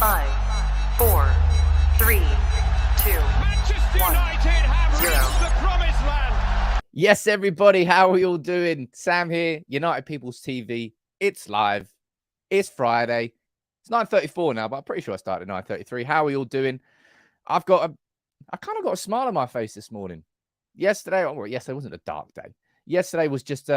5, 4, 3, 2, 1, United have 0. reached the promised land. Yes, everybody, how are we all doing? Sam here, United People's TV. It's live. It's Friday. It's 9:34 now, but I'm pretty sure I started at 9:33. How are we all doing? I kind of got a smile on my face this morning. Yesterday wasn't a dark day. Yesterday was just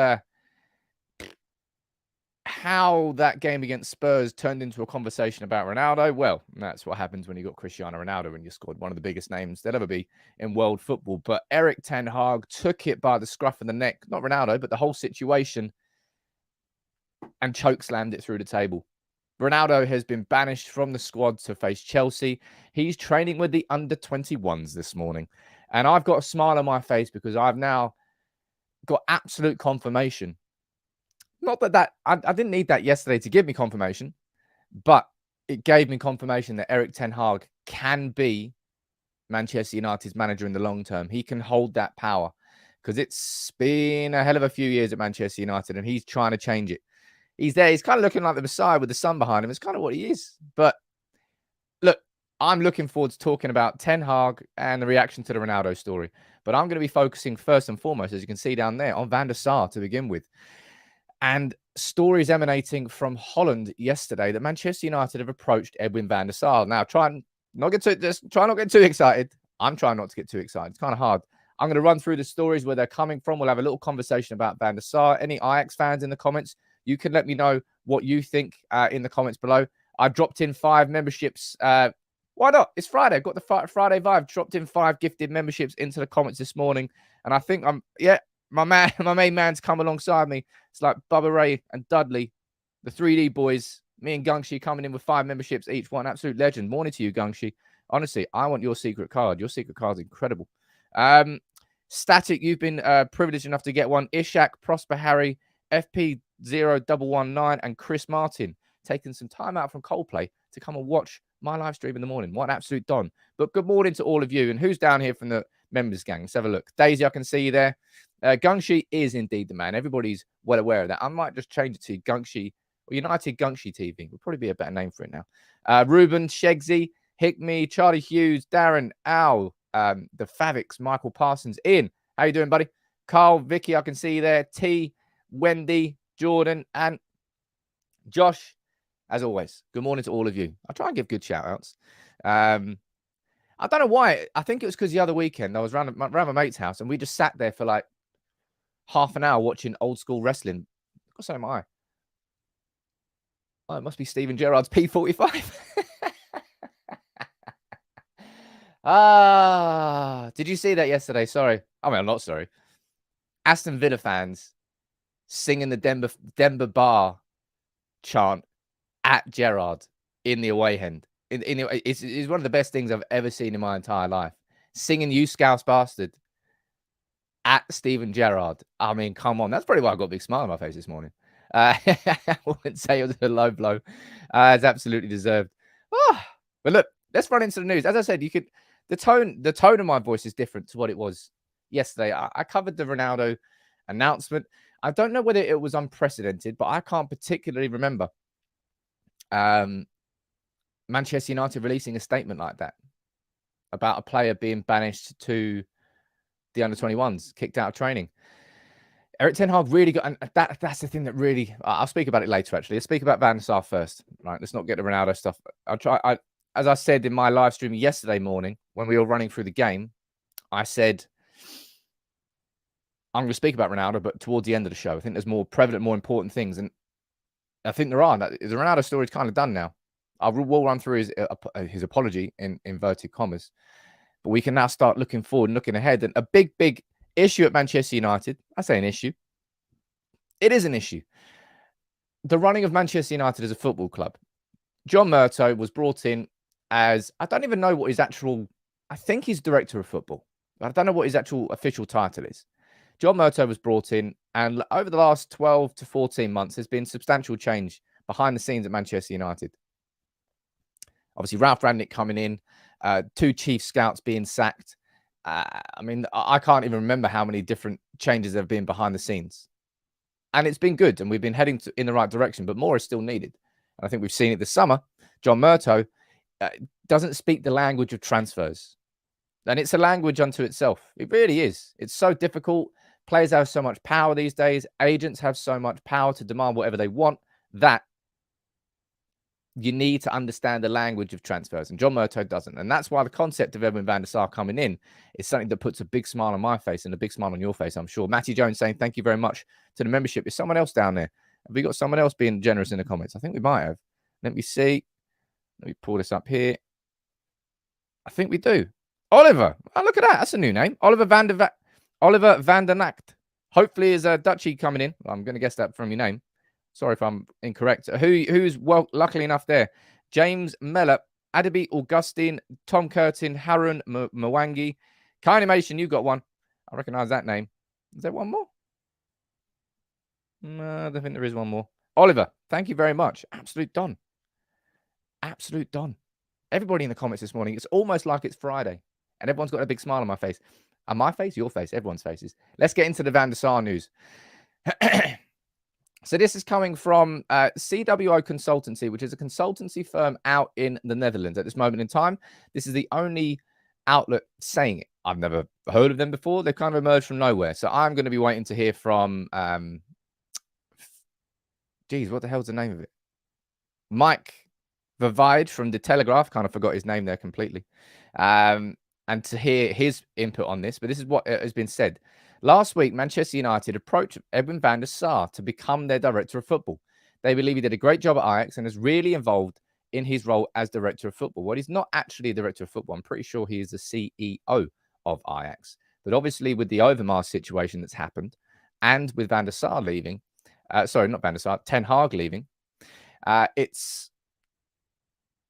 how that game against Spurs turned into a conversation about Ronaldo. Well, that's what happens when you got Cristiano Ronaldo and you scored one of the biggest names there'll ever be in world football. But Erik ten Hag took it by the scruff of the neck, not Ronaldo, but the whole situation, and chokeslammed it through the table. Ronaldo has been banished from the squad to face Chelsea. He's training with the under-21s this morning. And I've got a smile on my face because I've now got absolute confirmation. Not that I didn't need that yesterday to give me confirmation, but it gave me confirmation that Erik ten Hag can be Manchester United's manager in the long term. He can hold that power because it's been a hell of a few years at Manchester United and he's trying to change it. He's there. He's kind of looking like the Messiah with the sun behind him. It's kind of what he is. But look, I'm looking forward to talking about Ten Hag and the reaction to the Ronaldo story. But I'm going to be focusing first and foremost, as you can see down there, on Van der Sar to begin with. And stories emanating from Holland yesterday that Manchester United have approached Edwin van der Sar. Now, try not get too excited. I'm trying not to get too excited. It's kind of hard. I'm going to run through the stories where they're coming from. We'll have a little conversation about Van der Sar. Any Ajax fans in the comments, you can let me know what you think in the comments below. I dropped in 5 memberships. Why not? It's Friday. I've got the Friday vibe. Dropped in 5 gifted memberships into the comments this morning. And I think my main man's come alongside me. It's like Bubba Ray and Dudley, the 3D boys. Me and Gungshi coming in with 5 memberships each. What an absolute legend. Morning to you, Gungshi. Honestly, I want your secret card. Your secret card's incredible. Static, you've been privileged enough to get one. Ishak, Prosper Harry, FP0119, and Chris Martin taking some time out from Coldplay to come and watch my live stream in the morning. What an absolute don. But good morning to all of you. And who's down here from the members gang? Let's have a look. Daisy, I can see you there. Gungshi is indeed the man. Everybody's well aware of that. I might just change it to Gungshi or United Gungshi TV. Would probably be a better name for it now. Ruben, Shegsy, Hickme, Charlie Hughes, Darren, Al, the Favix, Michael Parsons, Ian. How you doing, buddy? Carl, Vicky, I can see you there. T, Wendy, Jordan, and Josh. As always, good morning to all of you. I'll try and give good shout outs. I don't know why. I think it was because the other weekend I was around my mate's house and we just sat there for like half an hour watching old school wrestling. What's that in my eye? Oh, it must be Steven Gerrard's P45. Did you see that yesterday? Sorry. I mean, I'm not sorry. Aston Villa fans singing the Denver Bar chant at Gerrard in the away end. It's one of the best things I've ever seen in my entire life. Singing "You Scouse Bastard" at Steven Gerrard. I mean, come on. That's probably why I got a big smile on my face this morning. I wouldn't say it was a low blow. It's absolutely deserved. But look, let's run into the news. As I said, the tone of my voice is different to what it was yesterday. I covered the Ronaldo announcement. I don't know whether it was unprecedented, but I can't particularly remember Manchester United releasing a statement like that about a player being banished to the under-21s, kicked out of training. Erik ten Hag really got, and that's the thing that really, I'll speak about it later, actually. Let's speak about Van der Sar first. Right, let's not get the Ronaldo stuff. As I said in my live stream yesterday morning, when we were running through the game, I said, I'm going to speak about Ronaldo, but towards the end of the show, I think there's more prevalent, more important things. And I think there are. The Ronaldo story is kind of done now. We'll run through his apology in inverted commas. But we can now start looking forward and looking ahead. And a big issue at Manchester United, I say an issue. It is an issue. The running of Manchester United as a football club. John Murtough was brought in as, I don't even know what his actual, I think he's director of football. But I don't know what his actual official title is. John Murtough was brought in, and over the last 12 to 14 months, there's been substantial change behind the scenes at Manchester United. Obviously, Ralph Rangnick coming in, 2 chief scouts being sacked. I mean, I can't even remember how many different changes there have been behind the scenes. And it's been good, and we've been heading in the right direction, but more is still needed. And I think we've seen it this summer. John Murtough doesn't speak the language of transfers. And it's a language unto itself. It really is. It's so difficult. Players have so much power these days. Agents have so much power to demand whatever they want that you need to understand the language of transfers. And John Murtough doesn't. And that's why the concept of Edwin van der Sar coming in is something that puts a big smile on my face and a big smile on your face, I'm sure. Matty Jones saying, thank you very much to the membership. Is someone else down there? Have we got someone else being generous in the comments? I think we might have. Let me see. Let me pull this up here. I think we do. Oliver. Oh, look at that. That's a new name. Oliver van der Nacht. Hopefully is a Dutchie coming in. I'm going to guess that from your name. Sorry if I'm incorrect. Who's well, luckily enough there? James Mellor, Adabi Augustine, Tom Curtin, Harun Mwangi. Kinimation, you got one. I recognize that name. Is there one more? No, I don't think there is one more. Oliver, thank you very much. Absolute Don. Absolute Don. Everybody in the comments this morning, it's almost like it's Friday. And everyone's got a big smile on my face. On my face? Your face. Everyone's faces. Let's get into the Van der Sar news. So this is coming from CWO Consultancy, which is a consultancy firm out in the Netherlands at this moment in time. This is the only outlet saying it. I've never heard of them before. They've kind of emerged from nowhere. So I'm going to be waiting to hear from, what the hell's the name of it? Mike Verweide from The Telegraph. Kind of forgot his name there completely. And to hear his input on this. But this is what has been said. Last week, Manchester United approached Edwin van der Sar to become their director of football. They believe he did a great job at Ajax and is really involved in his role as director of football. Well, he's not actually a director of football. I'm pretty sure he is the CEO of Ajax. But obviously, with the Overmars situation that's happened and with Van der Sar leaving, sorry, not Van der Sar, Ten Hag leaving, it's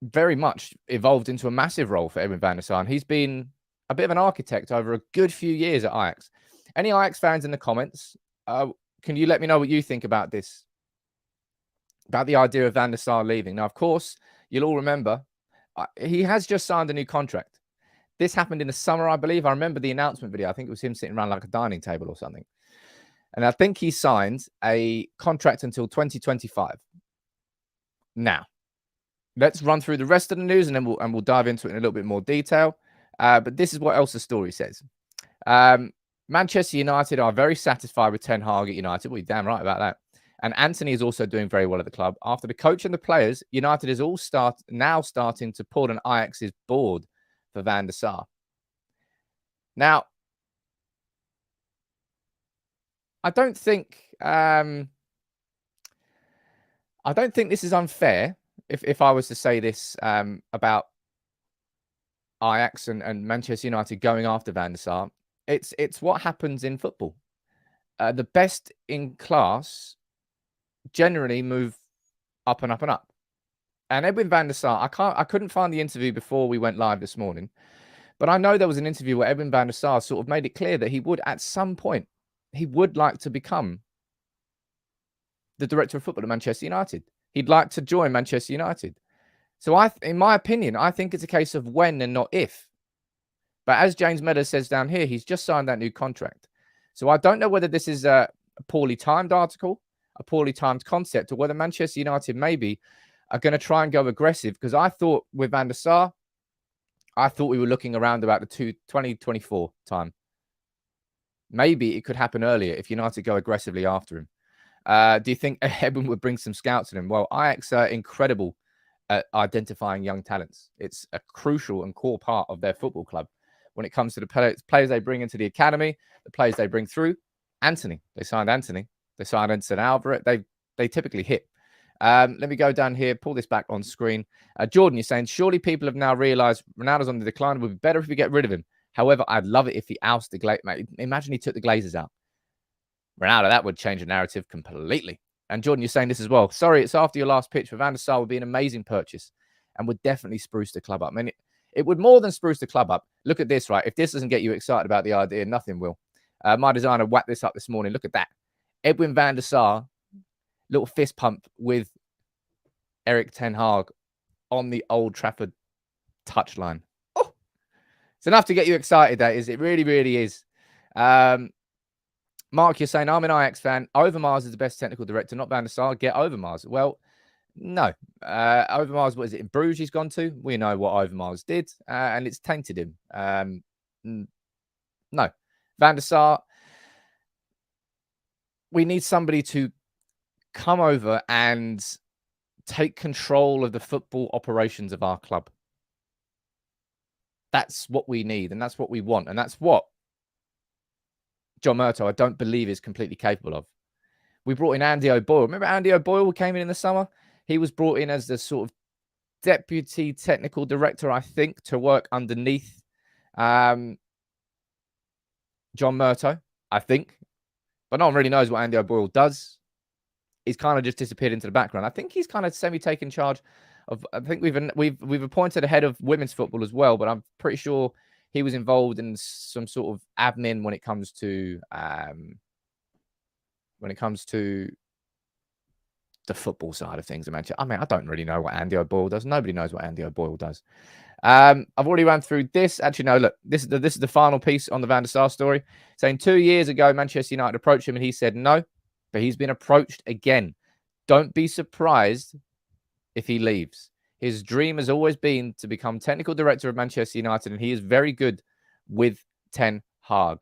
very much evolved into a massive role for Edwin van der Sar. And he's been a bit of an architect over a good few years at Ajax. Any Ajax fans in the comments, can you let me know what you think about this? About the idea of Van der Sar leaving. Now, of course, you'll all remember, he has just signed a new contract. This happened in the summer, I believe. I remember the announcement video. I think it was him sitting around like a dining table or something. And I think he signed a contract until 2025. Now, let's run through the rest of the news and then we'll dive into it in a little bit more detail. But this is what else the story says. Manchester United are very satisfied with Ten Hag at United. Well, you're damn right about that. And Anthony is also doing very well at the club. After the coach and the players, United is now starting to pull on Ajax's board for Van der Sar. Now, I don't think this is unfair. If I was to say this about Ajax and Manchester United going after Van der Sar. It's what happens in football. The best in class generally move up and up and up. And Edwin van der Sar, I couldn't find the interview before we went live this morning, but I know there was an interview where Edwin van der Sar sort of made it clear that he would, at some point, he would like to become the director of football at Manchester United. He'd like to join Manchester United. So in my opinion, I think it's a case of when and not if. But as James Mellor says down here, he's just signed that new contract. So I don't know whether this is a poorly timed article, a poorly timed concept, or whether Manchester United maybe are going to try and go aggressive. Because I thought with Van der Sar, I thought we were looking around about the 2024 time. Maybe it could happen earlier if United go aggressively after him. Do you think Edwin would bring some scouts in him? Well, Ajax are incredible at identifying young talents. It's a crucial and core part of their football club. When it comes to the players they bring into the academy, the players they bring through. Anthony, they signed Anthony. They signed Edson Alvarez. They typically hit. Let me go down here, pull this back on screen. Jordan, you're saying, surely people have now realised Ronaldo's on the decline. It would be better if we get rid of him. However, I'd love it if he ousted the Glazers. Imagine he took the Glazers out. Ronaldo, that would change the narrative completely. And Jordan, you're saying this as well. Sorry, it's after your last pitch. For Van der Sar would be an amazing purchase and would definitely spruce the club up. I mean, it would more than spruce the club up. Look at this, right? If this doesn't get you excited about the idea, nothing will. My designer whacked this up this morning. Look at that. Edwin van der Sar, little fist pump with Erik ten Hag on the Old Trafford touchline. Oh, it's enough to get you excited, that is. It really, really is. Mark, you're saying, I'm an Ajax fan. Overmars is the best technical director, not Van der Sar. Get Overmars. Well, No. Overmars, what is it, in Bruges he's gone to? We know what Overmars did, and it's tainted him. No. Van der Sar, we need somebody to come over and take control of the football operations of our club. That's what we need, and that's what we want, and that's what John Murtough, I don't believe, is completely capable of. We brought in Andy O'Boyle. Remember Andy O'Boyle who came in the summer? He was brought in as the sort of deputy technical director, I think, to work underneath John Murtough, I think. But no one really knows what Andy O'Boyle does. He's kind of just disappeared into the background. I think he's kind of semi-taken charge of. I think we've appointed a head of women's football as well, but I'm pretty sure he was involved in some sort of admin when it comes to the football side of things. I mean, I don't really know what Andy O'Boyle does. Nobody knows what Andy O'Boyle does. I've already ran through this. Actually, no, look, this is the final piece on the Van der Sar story. Saying 2 years ago, Manchester United approached him and he said no, but he's been approached again. Don't be surprised if he leaves. His dream has always been to become technical director of Manchester United, and he is very good with Ten Hag.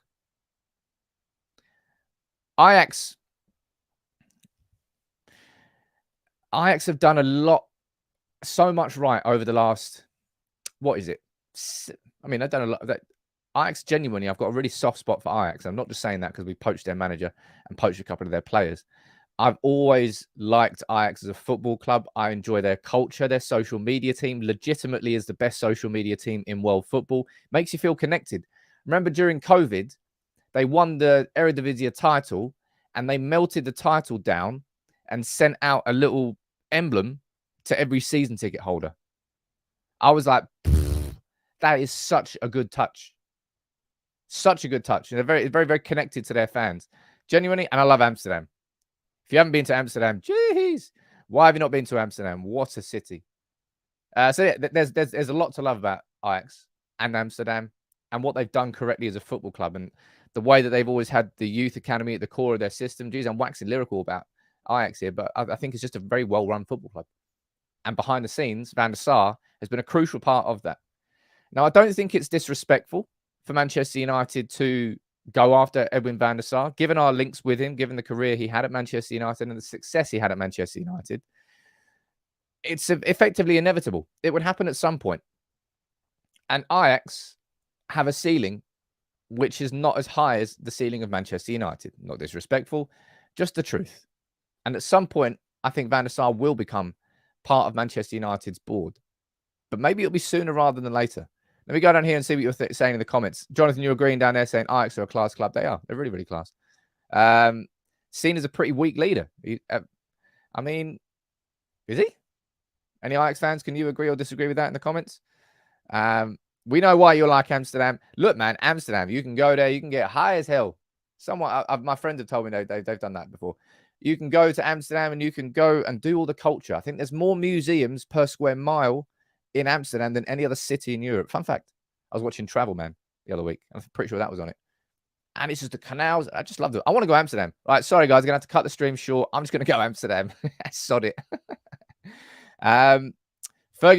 Ajax have done so much right over the last, what is it? I mean, they've done a lot of that. Ajax, genuinely, I've got a really soft spot for Ajax. I'm not just saying that because we poached their manager and poached a couple of their players. I've always liked Ajax as a football club. I enjoy their culture. Their social media team legitimately is the best social media team in world football. Makes you feel connected. Remember during COVID, they won the Eredivisie title and they melted the title down and sent out a little emblem to every season ticket holder. I was like, that is such a good touch. Such a good touch. And they're very, very, very connected to their fans. Genuinely, and I love Amsterdam. If you haven't been to Amsterdam, jeez, why have you not been to Amsterdam? What a city. So yeah, there's a lot to love about Ajax and Amsterdam and what they've done correctly as a football club and the way that they've always had the youth academy at the core of their system. Geez, I'm waxing lyrical about Ajax here, but I think it's just a very well-run football club. And behind the scenes, Van der Sar has been a crucial part of that. Now, I don't think it's disrespectful for Manchester United to go after Edwin van der Sar, given our links with him, given the career he had at Manchester United and the success he had at Manchester United. It's effectively inevitable. It would happen at some point. And Ajax have a ceiling which is not as high as the ceiling of Manchester United. Not disrespectful, just the truth. And at some point, I think Van der Sar will become part of Manchester United's board. But maybe it'll be sooner rather than later. Let me go down here and see what you're saying in the comments. Jonathan, you're agreeing down there saying Ajax are a class club. They are. They're really, really class. Seen as a pretty weak leader. I mean, is he? Any Ajax fans, can you agree or disagree with that in the comments? We know why you like Amsterdam. Look, man, Amsterdam, you can go there. You can get high as hell. My friends have told me they've done that before. You can go to Amsterdam and you can go and do all the culture. I think there's more museums per square mile in Amsterdam than any other city in Europe. Fun fact, I was watching Travel Man the other week. I'm pretty sure that was on it. And it's just the canals. I just love it. I want to go to Amsterdam. All right, sorry, guys. I'm going to have to cut the stream short. I'm just going to go to Amsterdam. Sod it. Fergie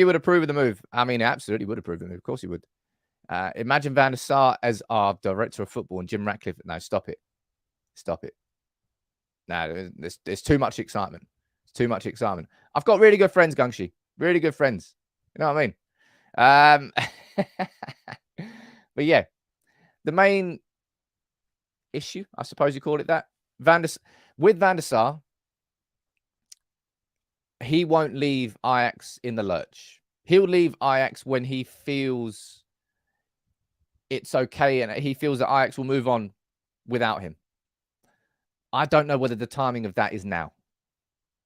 would approve of the move. I mean, absolutely would approve of the move. Of course he would. Imagine Van der Sar as our director of football and Jim Ratcliffe. No, stop it. Stop it. No, there's too much excitement. It's too much excitement. I've got really good friends, Gungshi. Really good friends. You know what I mean? But yeah, the main issue, I suppose you call it that, with Van der Sar, he won't leave Ajax in the lurch. He'll leave Ajax when he feels it's okay and he feels that Ajax will move on without him. I don't know whether the timing of that is now.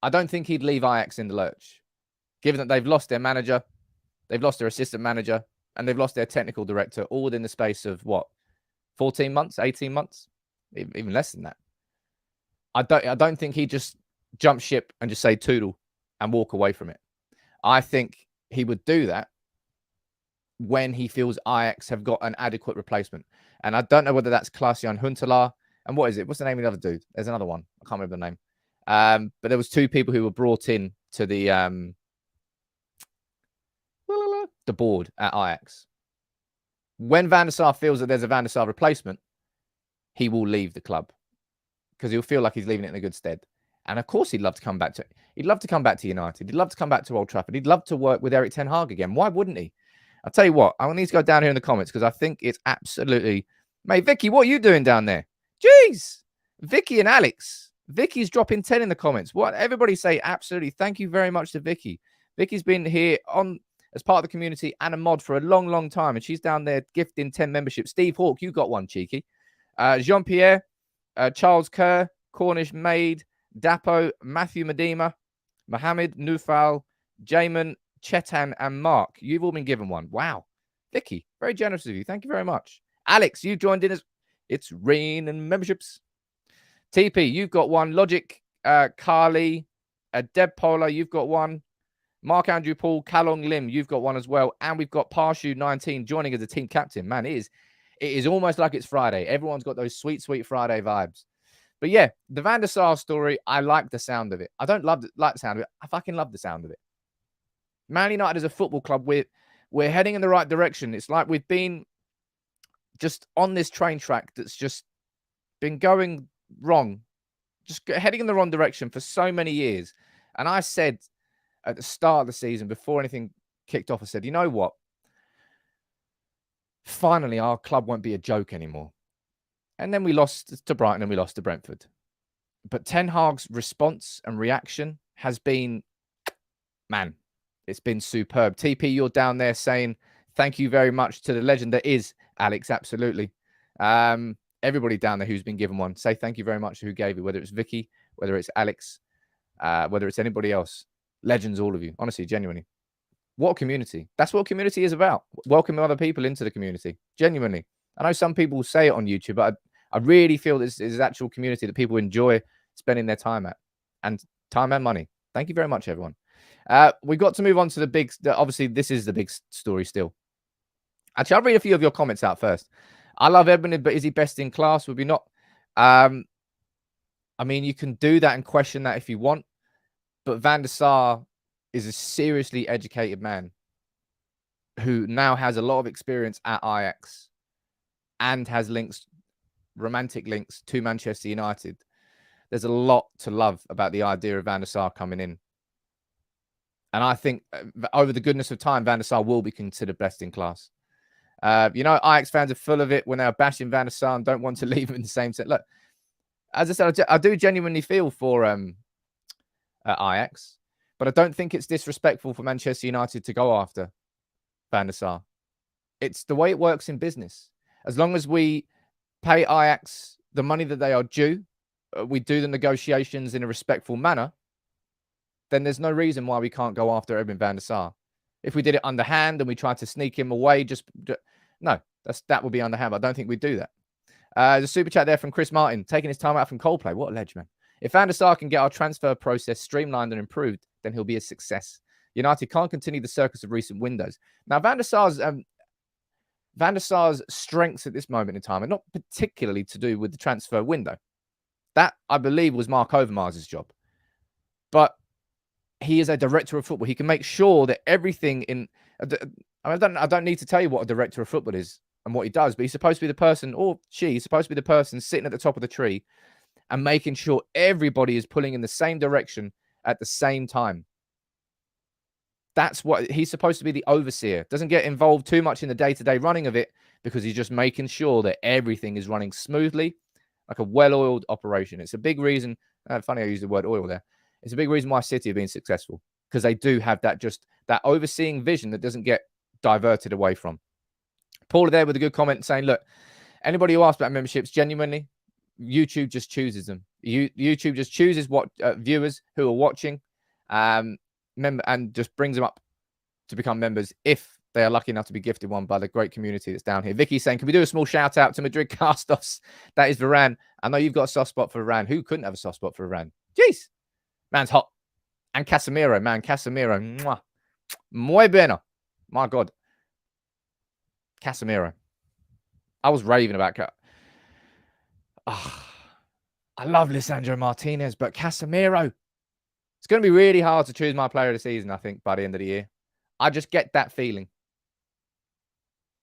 I don't think he'd leave Ajax in the lurch, given that they've lost their manager, they've lost their assistant manager, and they've lost their technical director all within the space of, 14 months, 18 months? Even less than that. I don't think he'd just jump ship and just say toodle and walk away from it. I think he would do that when he feels Ajax have got an adequate replacement. And I don't know whether that's Klaas-Jan Huntelaar. And what is it? What's the name of the other dude? There's another one. I can't remember the name. But there was 2 people who were brought in to the board at Ajax. When Van der Sar feels that there's a Van der Sar replacement, he will leave the club because he'll feel like he's leaving it in a good stead. And of course, he'd love to come back to United. He'd love to come back to Old Trafford. He'd love to work with Erik ten Hag again. Why wouldn't he? I'll tell you what, I need to go down here in the comments because I think it's absolutely... Mate, Vicky, what are you doing down there? Jeez. Vicky and Alex. Vicky's dropping 10 in the comments. What? Everybody say absolutely. Thank you very much to Vicky. Vicky's been here as part of the community and a mod for a long, long time. And she's down there gifting 10 memberships. Steve Hawke, you got one, cheeky. Jean-Pierre, Charles Kerr, Cornish Maid, Dapo, Matthew Medema, Mohammed, Nufal, Jamin, Chetan, and Mark. You've all been given one. Wow. Vicky, very generous of you. Thank you very much. Alex, you joined in as... It's rain and memberships. TP, you've got one. Logic, Carly, Deb Polar, you've got one. Mark Andrew Paul, Kalong Lim, you've got one as well. And we've got Parshu19 joining as a team captain. Man, it is almost like it's Friday. Everyone's got those sweet, sweet Friday vibes. But yeah, the Van der Sar story, I like the sound of it. I don't like the sound of it. I fucking love the sound of it. Man United as a football club, we're heading in the right direction. It's like we've been just on this train track that's just been going wrong, just heading in the wrong direction for so many years. And I said at the start of the season, before anything kicked off, I said, you know what? Finally, our club won't be a joke anymore. And then we lost to Brighton and we lost to Brentford. But Ten Hag's response and reaction has been, man, it's been superb. TP, you're down there saying thank you very much to the legend that is Alex. Absolutely. Everybody down there who's been given one, say thank you very much to who gave it, whether it's Vicky, whether it's Alex, whether it's anybody else. Legends, all of you. Honestly, genuinely. What a community. That's what community is about. Welcoming other people into the community. Genuinely. I know some people say it on YouTube, but I really feel this is actual community that people enjoy spending their time at. And time and money. Thank you very much, everyone. We've got to move on to the big... Obviously, this is the big story still. Actually, I'll read a few of your comments out first. I love Edwin, but is he best in class? Would we not? I mean, you can do that and question that if you want. But Van der Sar is a seriously educated man who now has a lot of experience at Ajax and has links, romantic links to Manchester United. There's a lot to love about the idea of Van der Sar coming in. And I think over the goodness of time, Van der Sar will be considered best in class. You know, Ajax fans are full of it when they're bashing Van der Sar and don't want to leave him in the same set. Look, as I said, I do genuinely feel for Ajax, but I don't think it's disrespectful for Manchester United to go after Van der Sar. It's the way it works in business. As long as we pay Ajax the money that they are due, we do the negotiations in a respectful manner, then there's no reason why we can't go after Edwin van der Sar. If we did it underhand and we tried to sneak him away, no, that would be underhand. But I don't think we'd do that. The super chat there from Chris Martin, taking his time out from Coldplay. What a ledge, man. If Van der Sar can get our transfer process streamlined and improved, then he'll be a success. United can't continue the circus of recent windows. Now, Van der Sar's strengths at this moment in time are not particularly to do with the transfer window. That, I believe, was Mark Overmars' job. But he is a director of football. He can make sure that everything in... I don't need to tell you what a director of football is and what he does, but he's supposed to be the person, or she's supposed to be the person sitting at the top of the tree and making sure everybody is pulling in the same direction at the same time. That's what he's supposed to be, the overseer. Doesn't get involved too much in the day-to-day running of it because he's just making sure that everything is running smoothly, like a well-oiled operation. It's a big reason. Funny I used the word oil there. It's a big reason why City have been successful, because they do have that overseeing vision that doesn't get diverted away from. Paul there with a good comment saying, look, anybody who asks about memberships, genuinely, YouTube just chooses them. YouTube just chooses what viewers who are watching and just brings them up to become members if they are lucky enough to be gifted one by the great community that's down here. Vicky's saying, can we do a small shout out to Madrid cast-offs? That is Varane. I know you've got a soft spot for Varane. Who couldn't have a soft spot for Varane? Jeez. Man's hot. And Casemiro, man. Casemiro. Mwah. Muy bueno. My God. Casemiro. I was raving about I love Lisandro Martinez, but Casemiro. It's going to be really hard to choose my player of the season, I think, by the end of the year. I just get that feeling.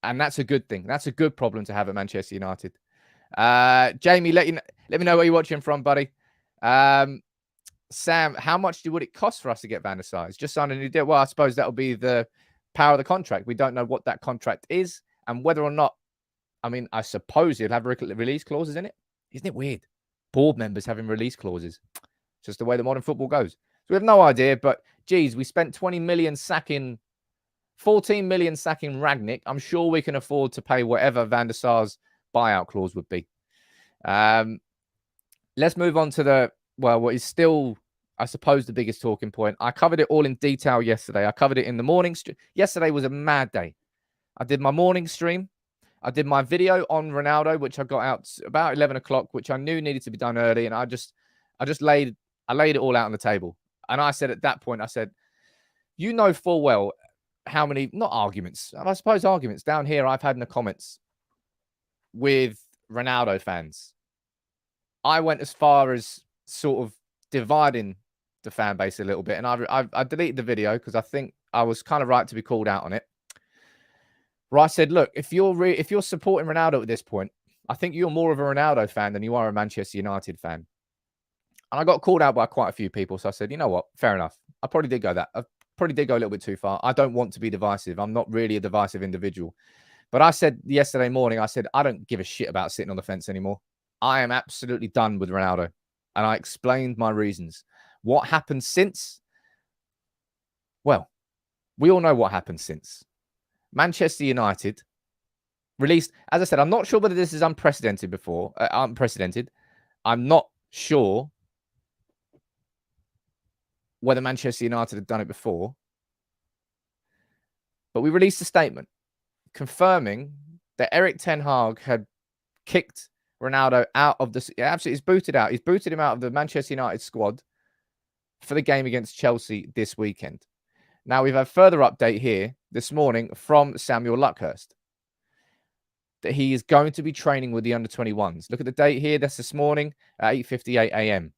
And that's a good thing. That's a good problem to have at Manchester United. Jamie, let me know where you're watching from, buddy. Sam, how much would it cost for us to get Van der Sar? Just signed a new deal. Well, I suppose that'll be the power of the contract. We don't know what that contract is and whether or not. I mean, I suppose he'll have release clauses in it. Isn't it weird? Board members having release clauses. It's just the way that modern football goes. So we have no idea. But geez, we spent 20 million sacking. 14 million sacking Ragnick. I'm sure we can afford to pay whatever Van der Sar's buyout clause would be. Let's move on to what is still, I suppose, the biggest talking point. I covered it all in detail yesterday. I covered it in the morning. Yesterday was a mad day. I did my morning stream. I did my video on Ronaldo, which I got out about 11 o'clock, which I knew needed to be done early. And I laid it all out on the table. And I said at that point, I said, you know full well how many, not arguments, I suppose arguments down here I've had in the comments with Ronaldo fans. I went as far as sort of dividing the fan base a little bit. And I deleted the video because I think I was kind of right to be called out on it. Where I said, look, if you're supporting Ronaldo at this point, I think you're more of a Ronaldo fan than you are a Manchester United fan. And I got called out by quite a few people. So I said, you know what? Fair enough. I probably did go a little bit too far. I don't want to be divisive. I'm not really a divisive individual. But I said yesterday morning, I don't give a shit about sitting on the fence anymore. I am absolutely done with Ronaldo. And I explained my reasons. What happened since? Well, we all know what happened since. Manchester United released, as I said, I'm not sure whether this is unprecedented before. I'm not sure whether Manchester United had done it before. But we released a statement confirming that Erik ten Hag had kicked Ronaldo out of the... Absolutely, he's booted out. He's booted him out of the Manchester United squad for the game against Chelsea this weekend. Now, we've had further update here this morning from Samuel Luckhurst that he is going to be training with the under-21s. Look at the date here. That's this morning at 8:58 a.m.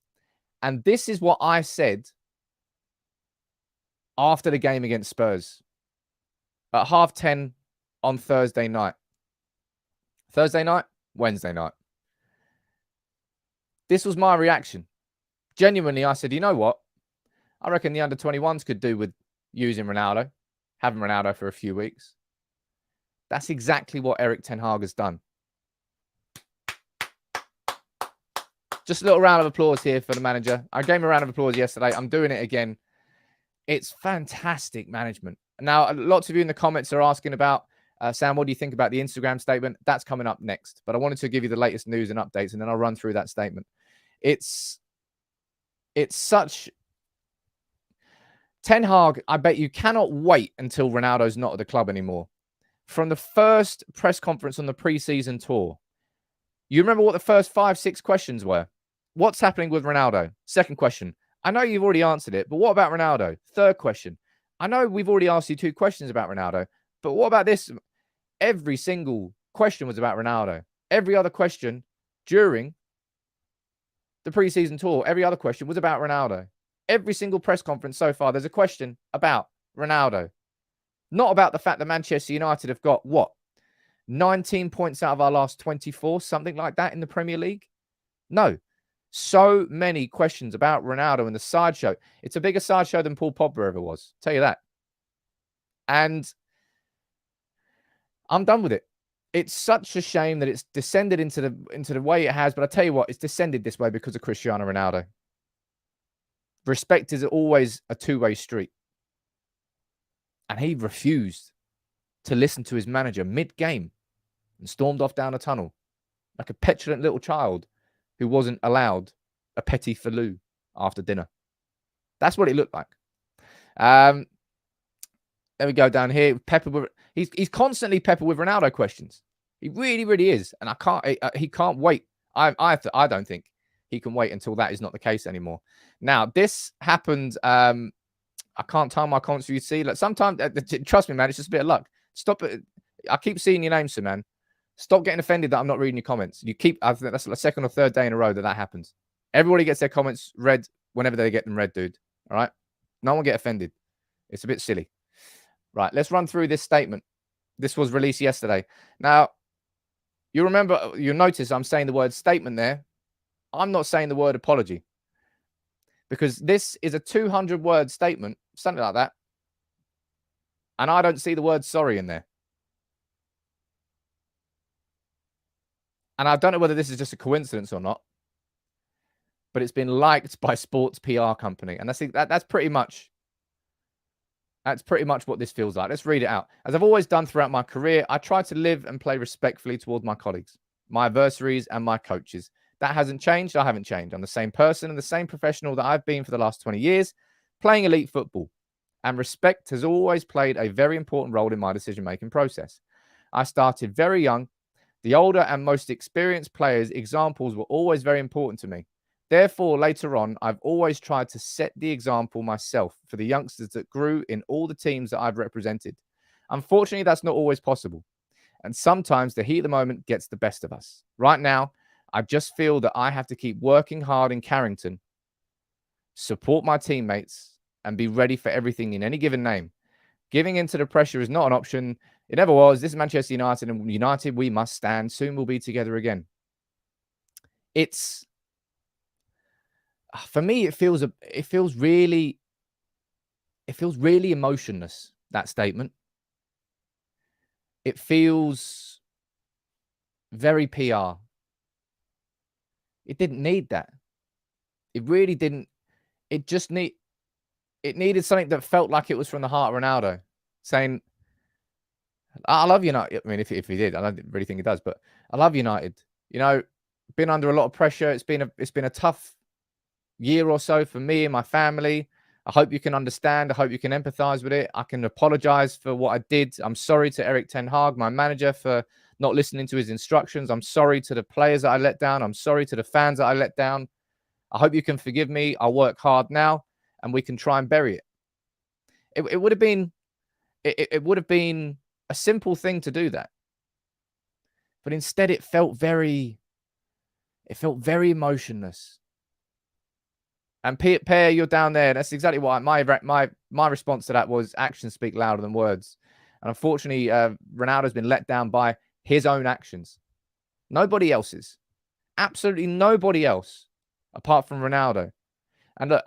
And this is what I said after the game against Spurs at 10:30 on Thursday night. Thursday night? Wednesday night. This was my reaction. Genuinely, I said, you know what? I reckon the under-21s could do with using Ronaldo, having Ronaldo for a few weeks. That's exactly what Erik ten Hag has done. Just a little round of applause here for the manager. I gave him a round of applause yesterday. I'm doing it again. It's fantastic management. Now, lots of you in the comments are asking about, Sam, what do you think about the Instagram statement? That's coming up next. But I wanted to give you the latest news and updates, and then I'll run through that statement. It's such... Ten Hag, I bet you cannot wait until Ronaldo's not at the club anymore. From the first press conference on the pre-season tour, you remember what the first 5-6 questions were? What's happening with Ronaldo? Second question. I know you've already answered it, but what about Ronaldo? Third question. I know we've already asked you 2 questions about Ronaldo, but what about this? Every single question was about Ronaldo. Every other question during the pre-season tour, every other question was about Ronaldo. Every single press conference so far, there's a question about Ronaldo. Not about the fact that Manchester United have got, 19 points out of our last 24, something like that in the Premier League? No. So many questions about Ronaldo and the sideshow. It's a bigger sideshow than Paul Pogba ever was. Tell you that. And I'm done with it. It's such a shame that it's descended into the way it has. But I tell you what, it's descended this way because of Cristiano Ronaldo. Respect is always a two-way street. And he refused to listen to his manager mid-game and stormed off down a tunnel like a petulant little child who wasn't allowed a petit filou after dinner. That's what it looked like. There we go down here. He's constantly peppered with Ronaldo questions. He really, really is. And he can't wait. I don't think he can wait until that is not the case anymore. Now, this happened. I can't time my comments for you to see. Like sometimes, trust me, man, it's just a bit of luck. Stop it. I keep seeing your name, sir, man. Stop getting offended that I'm not reading your comments. I think that's the second or third day in a row that happens. Everybody gets their comments read whenever they get them read, dude. All right? No one get offended. It's a bit silly. Right, let's run through this statement. This was released yesterday. Now, you'll notice I'm saying the word statement there. I'm not saying the word apology. Because this is a 200-word statement, something like that. And I don't see the word sorry in there. And I don't know whether this is just a coincidence or not, but it's been liked by Sports PR Company. And I think that's pretty much what this feels like. Let's read it out. As I've always done throughout my career, I try to live and play respectfully towards my colleagues, my adversaries, and my coaches. That hasn't changed. I haven't changed. I'm the same person and the same professional that I've been for the last 20 years, playing elite football. And respect has always played a very important role in my decision-making process. I started very young. The older and most experienced players' examples were always very important to me. Therefore, later on, I've always tried to set the example myself for the youngsters that grew in all the teams that I've represented. Unfortunately, that's not always possible. And sometimes the heat of the moment gets the best of us. Right now, I just feel that I have to keep working hard in Carrington, support my teammates, and be ready for everything in any given name. Giving into the pressure is not an option. It never was. This is Manchester United, and United we must stand. Soon we'll be together again. It's, for me, it feels really emotionless, that statement. It feels very PR. It didn't need that. It really didn't. It needed something that felt like it was from the heart of Ronaldo, saying, I love United. I mean, if he did, I don't really think he does, but I love United. You know, been under a lot of pressure. It's been a tough year or so for me and my family. I hope you can understand. I hope you can empathize with it. I can apologize for what I did. I'm sorry to Erik ten Hag, my manager, for not listening to his instructions. I'm sorry to the players that I let down. I'm sorry to the fans that I let down. I hope you can forgive me. I'll work hard now, and we can try and bury it. It would have been a simple thing to do that, but instead it felt very emotionless. And Per, you're down there. That's exactly why my response to that was actions speak louder than words. And unfortunately, Ronaldo's been let down by his own actions. Nobody else's. Absolutely nobody else apart from Ronaldo. And look,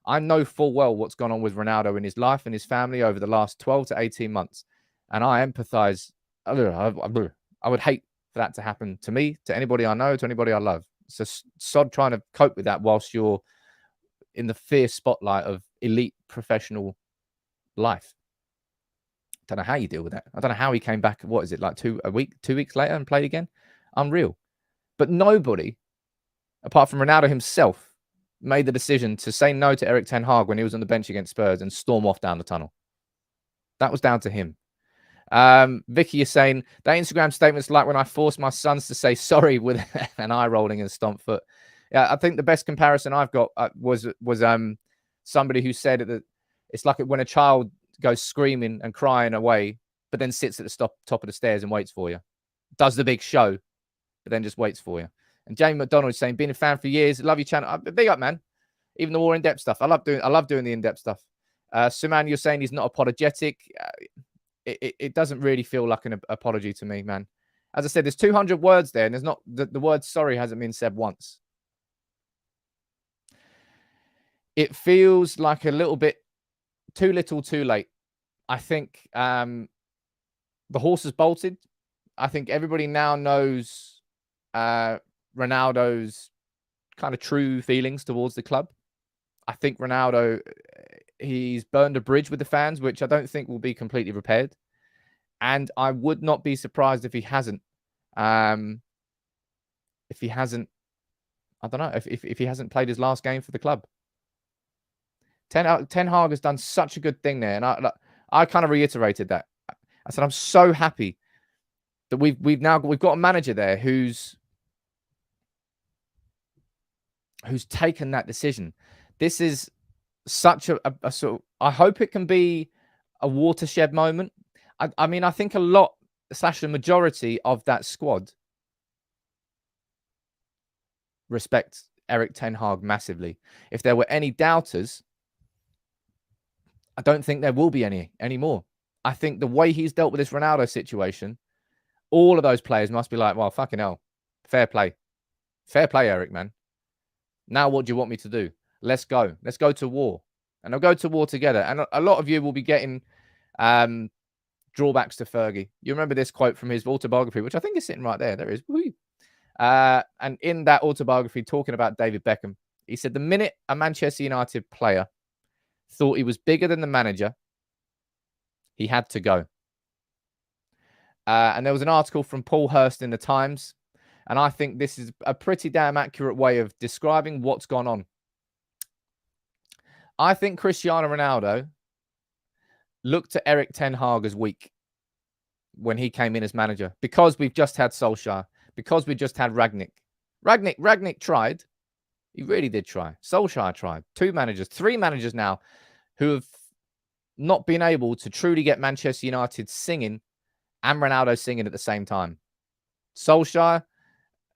I know full well what's gone on with Ronaldo in his life and his family over the last 12 to 18 months. And I empathize. I would hate for that to happen to me, to anybody I know, to anybody I love. So sod trying to cope with that whilst you're in the fierce spotlight of elite professional life. Don't know how you deal with that. I don't know how he came back. What is it, like 2 weeks later and played again? Unreal. But nobody, apart from Ronaldo himself, made the decision to say no to Erik ten Hag when he was on the bench against Spurs and storm off down the tunnel. That was down to him. Vicky is saying that Instagram statement's like when I forced my sons to say sorry with an eye rolling and a stomp foot. Yeah, I think the best comparison I've got was somebody who said that it's like when a child goes screaming and crying away, but then sits at the top of the stairs and waits for you, does the big show, but then just waits for you. And Jamie McDonald is saying, been a fan for years, love your channel. Big up, man. Even the more in-depth stuff. I love doing the in-depth stuff. Suman, you're saying he's not apologetic. It doesn't really feel like an apology to me, man. As I said, there's 200 words there, and there's not the word sorry hasn't been said once. It feels like a little bit too little, too late. I think the horse has bolted. I think everybody now knows Ronaldo's kind of true feelings towards the club. I think Ronaldo, he's burned a bridge with the fans, which I don't think will be completely repaired. And I would not be surprised if he hasn't. I don't know, if he hasn't played his last game for the club. Ten Hag has done such a good thing there. And I kind of reiterated that. I said, I'm so happy that we've got a manager there who's taken that decision. This is such a sort of, I hope it can be a watershed moment. I mean, I think the majority of that squad respect Erik ten Hag massively. If there were any doubters, I don't think there will be any anymore. I think the way he's dealt with this Ronaldo situation, all of those players must be like, well, fucking hell. Fair play. Fair play, Eric, man. Now what do you want me to do? Let's go. Let's go to war. And they'll go to war together. And a lot of you will be getting drawbacks to Fergie. You remember this quote from his autobiography, which I think is sitting right there. There it is. And in that autobiography, talking about David Beckham, he said, the minute a Manchester United player thought he was bigger than the manager, he had to go. And there was an article from Paul Hurst in the Times. And I think this is a pretty damn accurate way of describing what's gone on. I think Cristiano Ronaldo looked at Erik ten Hag as weak when he came in as manager, because we've just had Solskjaer, because we just had Rangnick. Rangnick tried. He really did try. Solskjaer tried. 2 managers, 3 managers now who have not been able to truly get Manchester United singing and Ronaldo singing at the same time. Solskjaer,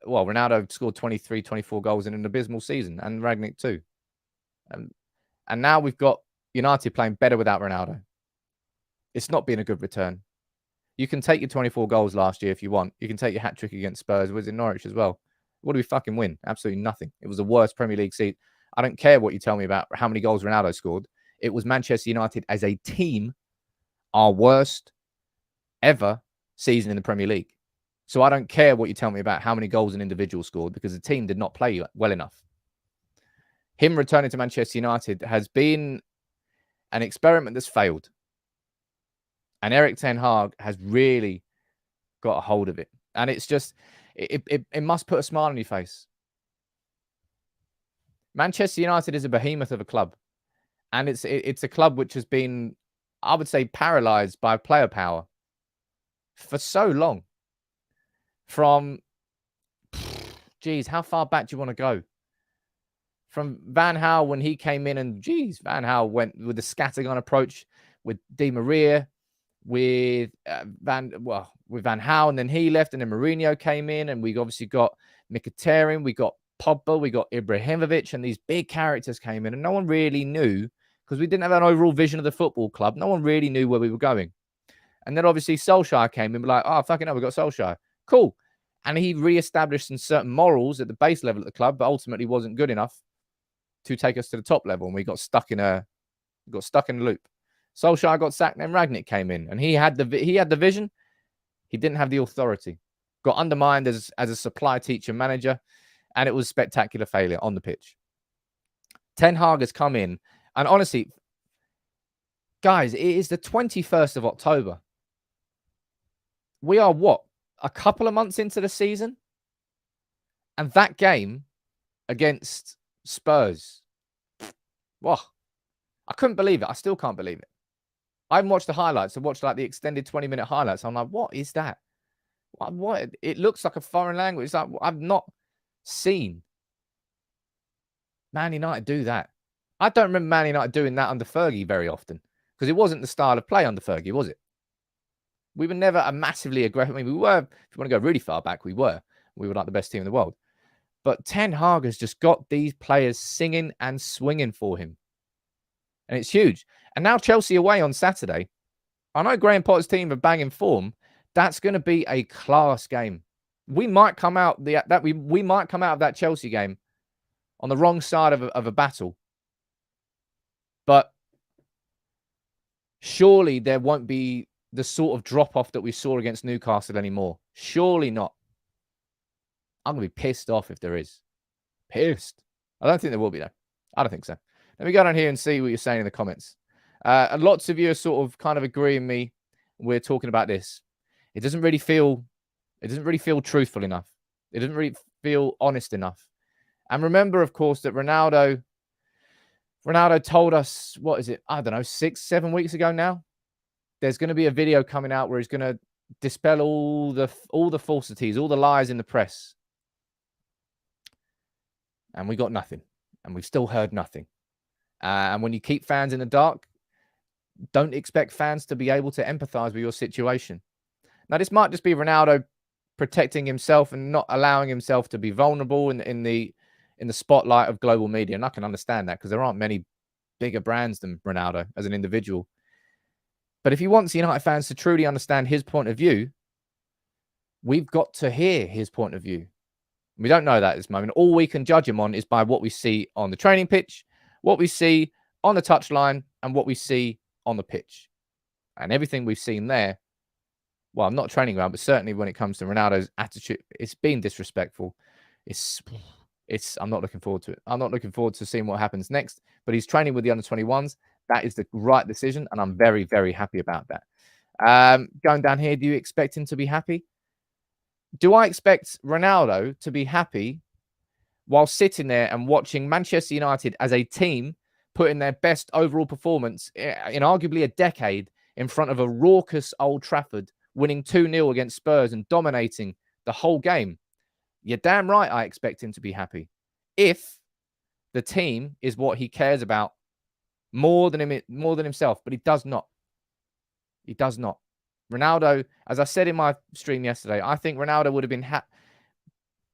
well, Ronaldo scored 23, 24 goals in an abysmal season, and Rangnick too. And now we've got United playing better without Ronaldo. It's not been a good return. You can take your 24 goals last year if you want. You can take your hat-trick against Spurs. It was in Norwich as well. What do we fucking win? Absolutely nothing. It was the worst Premier League season. I don't care what you tell me about how many goals Ronaldo scored. It was Manchester United as a team, our worst ever season in the Premier League. So I don't care what you tell me about how many goals an individual scored, because the team did not play well enough. Him returning to Manchester United has been an experiment that's failed. And Erik ten Hag has really got a hold of it. And it's just, it must put a smile on your face. Manchester United is a behemoth of a club. And it's a club which has been, I would say, paralyzed by player power for so long. From, geez, how far back do you want to go? From Van Gaal when he came in, and Van Gaal went with the scattergun approach with Di Maria, with Van Gaal, and then he left, and then Mourinho came in, and we obviously got Mkhitaryan, we got Pogba, we got Ibrahimovic, and these big characters came in, and no one really knew, because we didn't have an overall vision of the football club. No one really knew where we were going. And then obviously Solskjaer came in, like, oh, fucking hell, we got Solskjaer. Cool. And he re-established some certain morals at the base level of the club, but ultimately wasn't good enough to take us to the top level, and we got stuck in a loop. Solskjaer got sacked, then Rangnick came in, and he had the vision. He didn't have the authority. Got undermined as a supply teacher manager, and it was spectacular failure on the pitch. Ten Hag has come in, and honestly, guys, it is the 21st of October. We are what? A couple of months into the season? And that game against Spurs, wow, I couldn't believe it. I still can't believe it. I haven't watched the highlights. I watched like the extended 20-minute highlights. I'm like, what is that? What? It looks like a foreign language. It's like, I've not seen Man United do that. I don't remember Man United doing that under Fergie very often, because it wasn't the style of play under Fergie, was it? We were never a massively aggressive. I mean, we were, if you want to go really far back, we were. We were like the best team in the world. But Ten Hag has just got these players singing and swinging for him. And it's huge. And now Chelsea away on Saturday. I know Graham Potter's team are banging form. That's going to be a class game. We might come out we might come out of that Chelsea game on the wrong side of a battle. But surely there won't be the sort of drop-off that we saw against Newcastle anymore. Surely not. I'm going to be pissed off if there is. Pissed. I don't think there will be, though. I don't think so. Let me go down here and see what you're saying in the comments. And lots of you are sort of kind of agreeing with me. We're talking about this. It doesn't really feel truthful enough. It doesn't really feel honest enough. And remember, of course, that Ronaldo told us, what is it? I don't know, 6-7 weeks ago now. There's going to be a video coming out where he's going to dispel all the falsities, all the lies in the press. And we got nothing. And we've still heard nothing. And when you keep fans in the dark, don't expect fans to be able to empathize with your situation. Now, this might just be Ronaldo protecting himself and not allowing himself to be vulnerable in the in the spotlight of global media. And I can understand that because there aren't many bigger brands than Ronaldo as an individual. But if he wants United fans to truly understand his point of view, we've got to hear his point of view. We don't know that at this moment. All we can judge him on is by what we see on the training pitch, what we see on the touchline, and what we see on the pitch. And everything we've seen there, well, not training ground, but certainly when it comes to Ronaldo's attitude, it's been disrespectful. I'm not looking forward to it. I'm not looking forward to seeing what happens next. But he's training with the under-21s. That is the right decision, and I'm very, very happy about that. Going down here, do you expect him to be happy? Do I expect Ronaldo to be happy while sitting there and watching Manchester United as a team put in their best overall performance in arguably a decade in front of a raucous Old Trafford, winning 2-0 against Spurs and dominating the whole game? You're damn right I expect him to be happy. If the team is what he cares about more than himself, but he does not. He does not. Ronaldo, as I said in my stream yesterday, I think Ronaldo would have been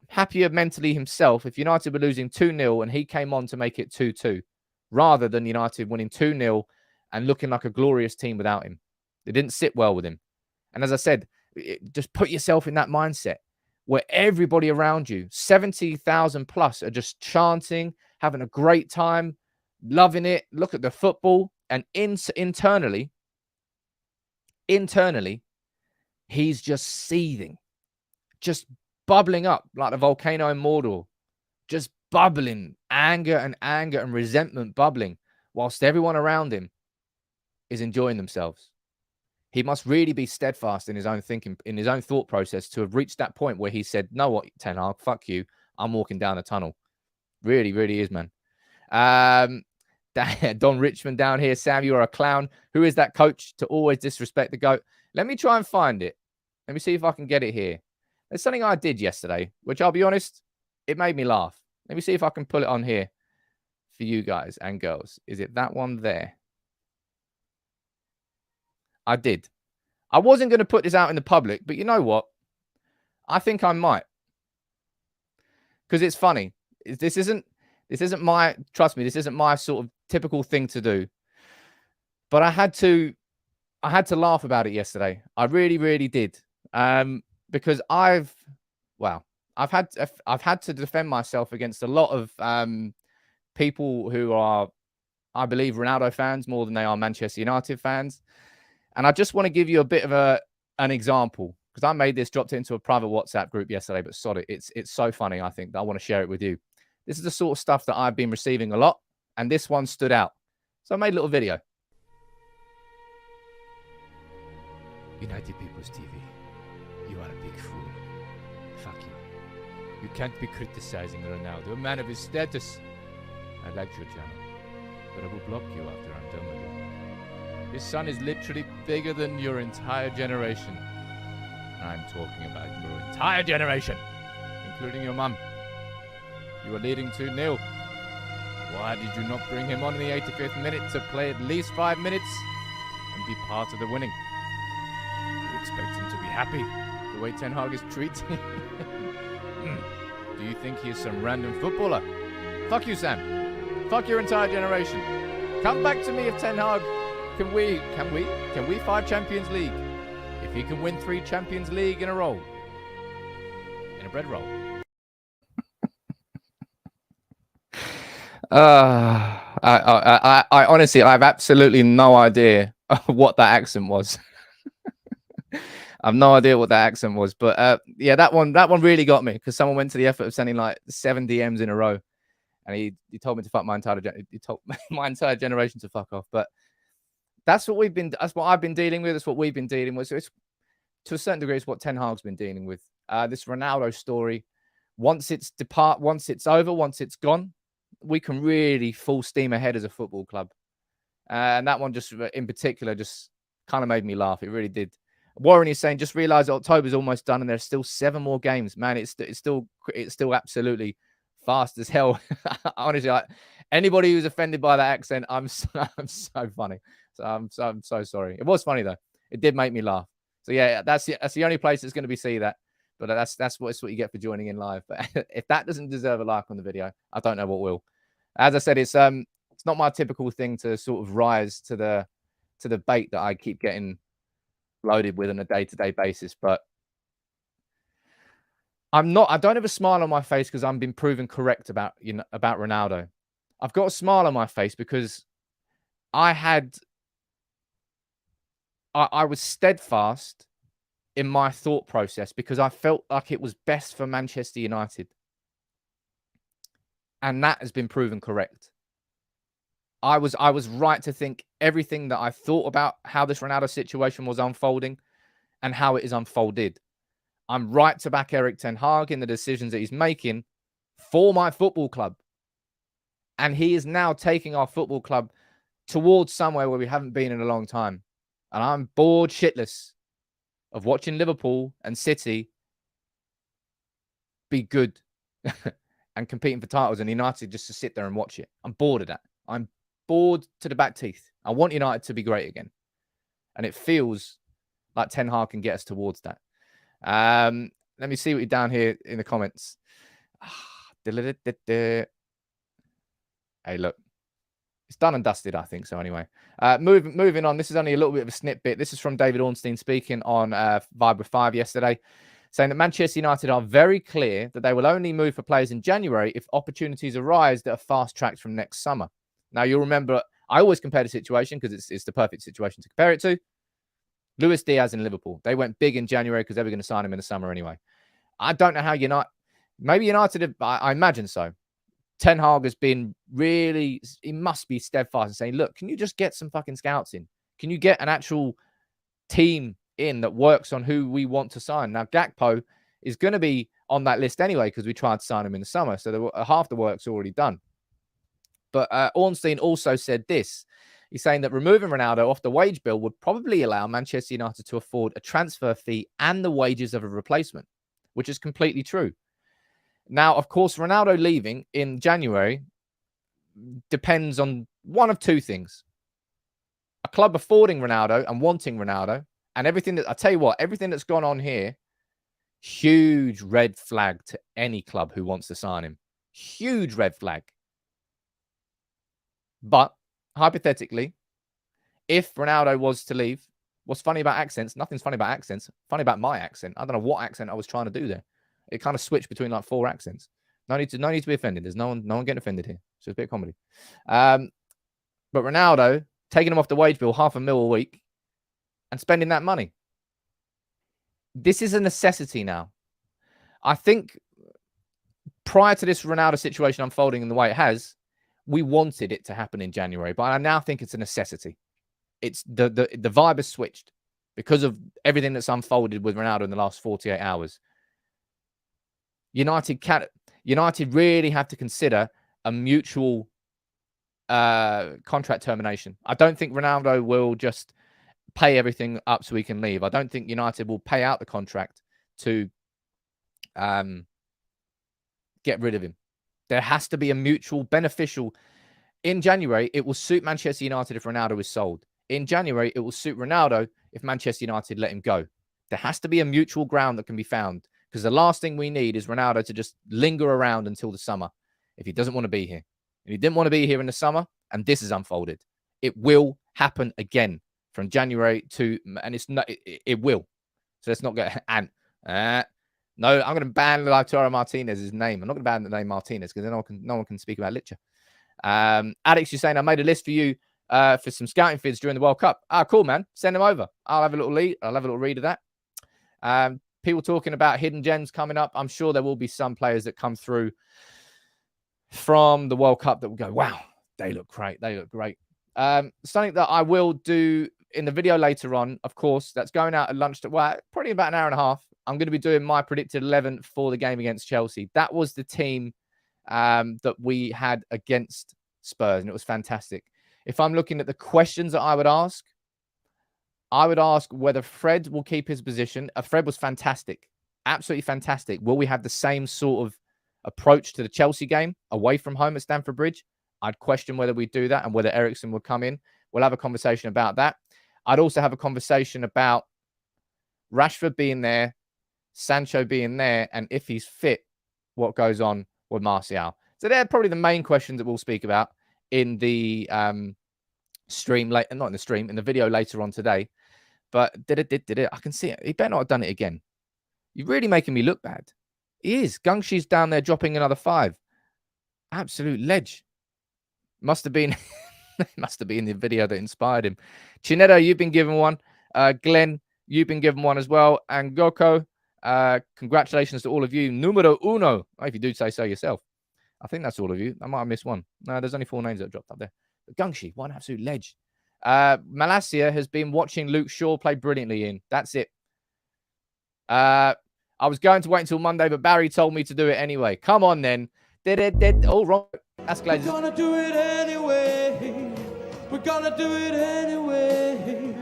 happier mentally himself if United were losing 2-0 and he came on to make it 2-2, rather than United winning 2-0 and looking like a glorious team without him. It didn't sit well with him. And as I said, just put yourself in that mindset where everybody around you, 70,000 plus, are just chanting, having a great time, loving it. Look at the football. And internally, he's just seething, just bubbling up like the volcano in Mordor, just bubbling, anger and resentment bubbling, whilst everyone around him is enjoying themselves. He must really be steadfast in his own thinking, in his own thought process, to have reached that point where he said, "No, what, Ten Hag, fuck you. I'm walking down the tunnel." Really, really is, man. Don Richmond down here. Sam, you are a clown. Who is that coach to always disrespect the GOAT? Let me try and find it. Let me see if I can get it here. There's something I did yesterday, which I'll be honest, it made me laugh. Let me see if I can pull it on here for you guys and girls. Is it that one there? I did. I wasn't going to put this out in the public, but you know what? I think I might. Because it's funny. This isn't my, trust me, this isn't my sort of typical thing to do. But I had to laugh about it yesterday. I really, really did. Because I've had to defend myself against a lot of people who are, I believe, Ronaldo fans more than they are Manchester United fans. And I just want to give you a bit of an example, because I made this, dropped it into a private WhatsApp group yesterday, but sod it. It's so funny, I think, that I want to share it with you. This is the sort of stuff that I've been receiving a lot, and this one stood out. So I made a little video. United People's TV, you are a big fool. Fuck you. You can't be criticizing Ronaldo, a man of his status. I like your channel, but I will block you after I'm done with it. His son is literally bigger than your entire generation. I'm talking about your entire generation, including your mum. You are leading 2-0. Why did you not bring him on in the 85th minute to play at least 5 minutes and be part of the winning? You expect him to be happy the way Ten Hag is treating him? Do you think he is some random footballer? Fuck you, Sam. Fuck your entire generation. Come back to me if Ten Hag can we 5 Champions League? If he can win 3 Champions League in a row. In a bread roll. I honestly, I have absolutely no idea what that accent was. I have no idea what that accent was, but yeah, that one really got me, because someone went to the effort of sending like 7 DMs in a row, and he told me to fuck my entire generation to fuck off. But that's what I've been dealing with. That's what we've been dealing with. So it's, to a certain degree, it's what Ten Hag's been dealing with. This Ronaldo story. Once it's over, once it's gone, we can really full steam ahead as a football club. And that one just in particular just kind of made me laugh. It really did. Warren is saying, just realised October's almost done and there's still 7 more games. Man, it's still absolutely fast as hell. Honestly, anybody who's offended by that accent, I'm so funny. So I'm so sorry. It was funny though. It did make me laugh. So yeah, that's the only place that's going to be see that. But that's what you get for joining in live. But if that doesn't deserve a like on the video, I don't know what will. As I said, it's not my typical thing to sort of rise to the bait that I keep getting loaded with on a day-to-day basis. But I don't have a smile on my face because I'm been proven correct about Ronaldo. I've got a smile on my face because I was steadfast in my thought process because I felt like it was best for Manchester United. And that has been proven correct. I was right to think everything that I thought about how this Ronaldo situation was unfolding and how it is unfolded. I'm right to back Erik ten Hag in the decisions that he's making for my football club. And he is now taking our football club towards somewhere where we haven't been in a long time. And I'm bored shitless of watching Liverpool and City be good and competing for titles and United just to sit there and watch it. I'm bored of that. I'm bored to the back teeth. I want United to be great again. And it feels like Ten Hag can get us towards that. Let me see what you're down here in the comments. Hey, look. It's done and dusted, I think so anyway. Moving on. This is only a little bit of a snippet. This is from David Ornstein speaking on Vibe with 5 yesterday, saying that Manchester United are very clear that they will only move for players in January if opportunities arise that are fast-tracked from next summer. Now, you'll remember, I always compare the situation because it's the perfect situation to compare it to. Luis Diaz in Liverpool. They went big in January because they were going to sign him in the summer anyway. I don't know how maybe United, I imagine so. Ten Hag has been really, he must be steadfast and saying, look, can you just get some fucking scouts in? Can you get an actual team in that works on who we want to sign? Now, Gakpo is going to be on that list anyway because we tried to sign him in the summer. So half the work's already done. But Ornstein also said this. He's saying that removing Ronaldo off the wage bill would probably allow Manchester United to afford a transfer fee and the wages of a replacement, which is completely true. Now, of course, Ronaldo leaving in January depends on one of two things. A club affording Ronaldo and wanting Ronaldo and everything that, I tell you what, everything that's gone on here, huge red flag to any club who wants to sign him. Huge red flag. But hypothetically, if Ronaldo was to leave, what's funny about accents? Nothing's funny about accents. Funny about my accent. I don't know what accent I was trying to do there. It kind of switched between like 4 accents. No need to be offended. There's no one getting offended here. So it's a bit of comedy. But Ronaldo taking him off the wage bill, $500,000 a week, and spending that money. This is a necessity now. I think prior to this Ronaldo situation unfolding in the way it has, we wanted it to happen in January, but I now think it's a necessity. It's the vibe has switched because of everything that's unfolded with Ronaldo in the last 48 hours. United really have to consider a mutual contract termination. I don't think Ronaldo will just pay everything up so he can leave. I don't think United will pay out the contract to get rid of him. There has to be a mutual beneficial. In January, it will suit Manchester United if Ronaldo is sold. In January, it will suit Ronaldo if Manchester United let him go. There has to be a mutual ground that can be found. Because the last thing we need is Ronaldo to just linger around until the summer if he doesn't want to be here. And he didn't want to be here in the summer, and this is unfolded. It will happen again from January to, and it's not, it will. So let's not get, no, I'm going to ban Lautaro Martinez's name. I'm not going to ban the name Martinez because then no one can speak about Licha. Alex, you're saying I made a list for you for some scouting vids during the World Cup. Ah, cool, man. Send them over. I'll have a little read of that. People talking about hidden gems coming up. I'm sure there will be some players that come through from the World Cup that will go, wow, they look great. They look great. Something that I will do in the video later on, of course, that's going out at lunch. Probably about an hour and a half. I'm going to be doing my predicted 11 for the game against Chelsea. That was the team that we had against Spurs, and it was fantastic. If I'm looking at the questions that I would ask whether Fred will keep his position. Fred was fantastic. Absolutely fantastic. Will we have the same sort of approach to the Chelsea game away from home at Stamford Bridge? I'd question whether we do that and whether Eriksen will come in. We'll have a conversation about that. I'd also have a conversation about Rashford being there Sancho being there, and if he's fit, what goes on with Martial. So they're probably the main questions that we'll speak about in the stream later, not in the stream, in the video later on today. But did it? I can see it. He better not have done it again. You're really making me look bad. He is. Gungshi's down there dropping another 5. Absolute ledge. Must have been the video that inspired him. Chinetto, you've been given one. Glenn, you've been given one as well. And Goko, congratulations to all of you. Numero uno. Oh, if you do say so yourself. I think that's all of you. I might have missed one. No, there's only 4 names that dropped up there. But Gungshi, what an absolute ledge. Malasia has been watching Luke Shaw play brilliantly in. That's it. I was going to wait until Monday, but Barry told me to do it anyway. Come on, then. Oh, wrong. That's Glazers. We're gonna do it anyway. We're gonna do it anyway.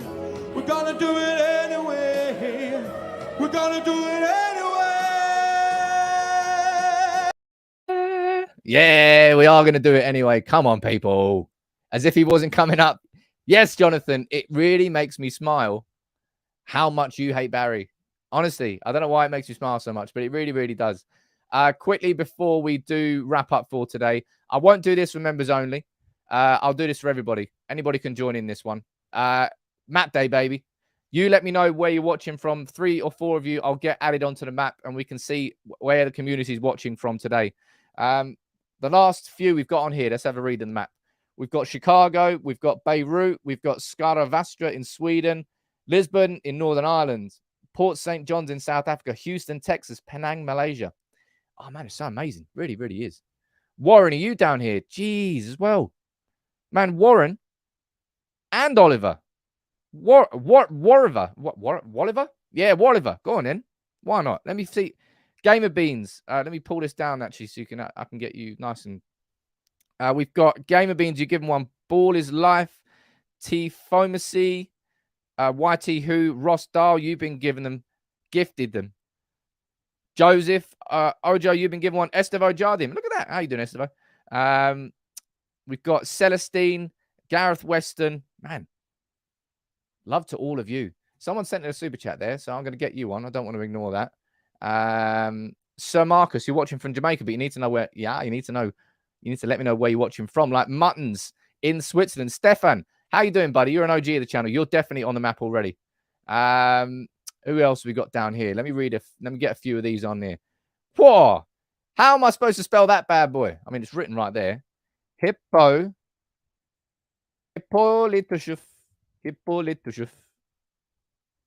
We're gonna do it anyway. We're gonna do it anyway. Yeah, we are going to do it anyway. Come on, people. As if he wasn't coming up. Yes, Jonathan, it really makes me smile how much you hate Barry. Honestly, I don't know why it makes you smile so much, but it really, really does. Quickly, before we do wrap up for today, I won't do this for members only. I'll do this for everybody. Anybody can join in this one. Map day, baby. You let me know where you're watching from. 3 or 4 of you, I'll get added onto the map, and we can see where the community is watching from today. The last few we've got on here, let's have a read of the map. We've got Chicago, we've got Beirut, we've got Skara Vastra in Sweden, Lisbon in Northern Ireland, Port St. John's in South Africa, Houston, Texas, Penang, Malaysia. Oh, man, it's so amazing. Really, really is. Warren, are you down here? Jeez, as well. Man, Warren and Oliver. Wariver. Wariver? Yeah, Wariver. Go on, then. Why not? Let me see. Gamer Beans. Let me pull this down, actually, so you can I can get you nice and... we've got Gamer Beans. You give them one. Ball is Life. T. Fomacy. YT Who, Ross Dahl, you've been given them, gifted them. Joseph, Ojo, you've been given one. Estevo Jardim, look at that. How you doing, Estevo? We've got Celestine, Gareth Weston. Man, love to all of you. Someone sent in a super chat there, so I'm going to get you one. I don't want to ignore that. Sir Marcus, you're watching from Jamaica, but you need to know where. Yeah, you need to know. You need to let me know where you're watching from. Like Muttons in Switzerland. Stefan, how you doing, buddy? You're an OG of the channel. You're definitely on the map already. Who else we got down here? Let me get a few of these on there. Whoa! How am I supposed to spell that bad boy? I mean, it's written right there. Hippolytushuf.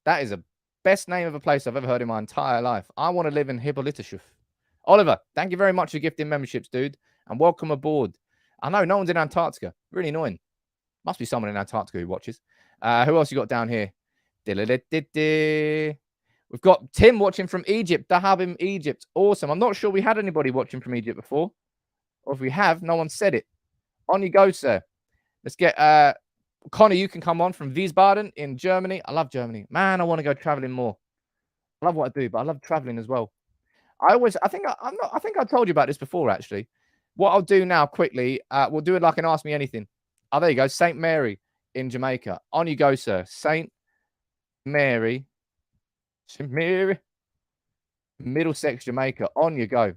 That is the best name of a place I've ever heard in my entire life. I want to live in Hippolytushuf. Oliver, thank you very much for gifting memberships, dude. And welcome aboard. I know no one's in Antarctica. Really annoying. Must be someone in Antarctica who watches. Who else you got down here? We've got Tim watching from Egypt. Dahabim, Egypt. Awesome. I'm not sure we had anybody watching from Egypt before. Or if we have, no one said it. On you go, sir. Let's get Connor, you can come on from Wiesbaden in Germany. I love Germany. Man, I want to go traveling more. I love what I do, but I love traveling as well. I think I told you about this before, actually. What I'll do now quickly, we'll do it like an Ask Me Anything. Oh, there you go. St. Mary in Jamaica. On you go, sir. St. Mary, Middlesex, Jamaica. On you go.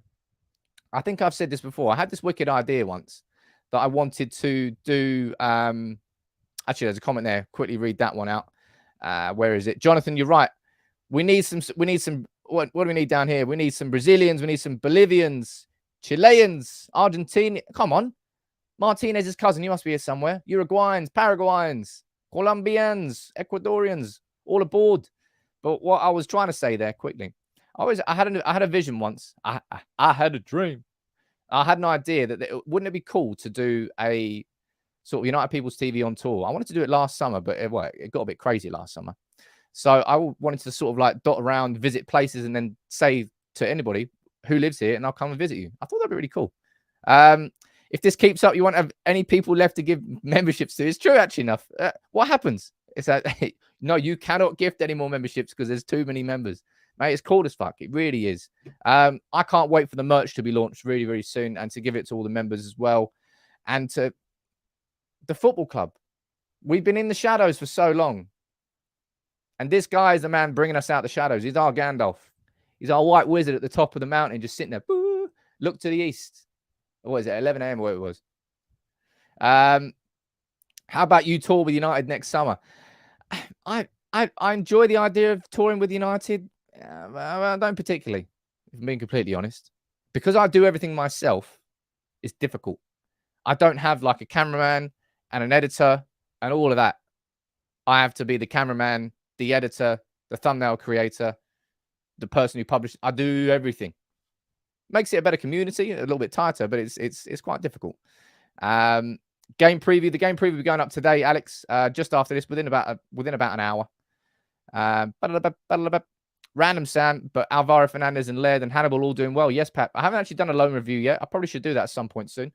I think I've said this before. I had this wicked idea once that I wanted to do. Actually, there's a comment there. Quickly read that one out. Where is it? Jonathan, you're right. We need some. What do we need down here? We need some Brazilians. We need some Bolivians, Chileans, Argentinians. Come on. Martinez's cousin. You must be here somewhere. Uruguayans, Paraguayans, Colombians, Ecuadorians. All aboard. But what I was trying to say there quickly, I had a vision once. I had a dream. I had an idea that wouldn't it be cool to do a sort of United People's TV on tour. I wanted to do it last summer, but it got a bit crazy last summer. So I wanted to sort of like dot around, visit places, and then say to anybody who lives here, and I'll come and visit you. I thought that'd be really cool. If this keeps up, you won't have any people left to give memberships to. It's true, actually enough. What happens? It's that no, you cannot gift any more memberships because there's too many members. Mate, it's cool as fuck. It really is. I can't wait for the merch to be launched really, really soon and to give it to all the members as well. And to the football club. We've been in the shadows for so long. And this guy is the man bringing us out the shadows. He's our Gandalf. He's our white wizard at the top of the mountain, just sitting there. Boo, look to the east. What is it? 11 a.m. or what it was. How about you tour with United next summer? I enjoy the idea of touring with United. I don't particularly, if I'm being completely honest. Because I do everything myself, it's difficult. I don't have like a cameraman and an editor and all of that. I have to be the cameraman, the editor, the thumbnail creator, the person who publishes. I do everything. Makes it a better community, a little bit tighter, but it's quite difficult. Game preview. The game preview will be going up today, Alex. Just after this, within about an hour. Random Sam, but Alvaro Fernandez and Laird and Hannibal all doing well. Yes, Pat. I haven't actually done a loan review yet. I probably should do that at some point soon.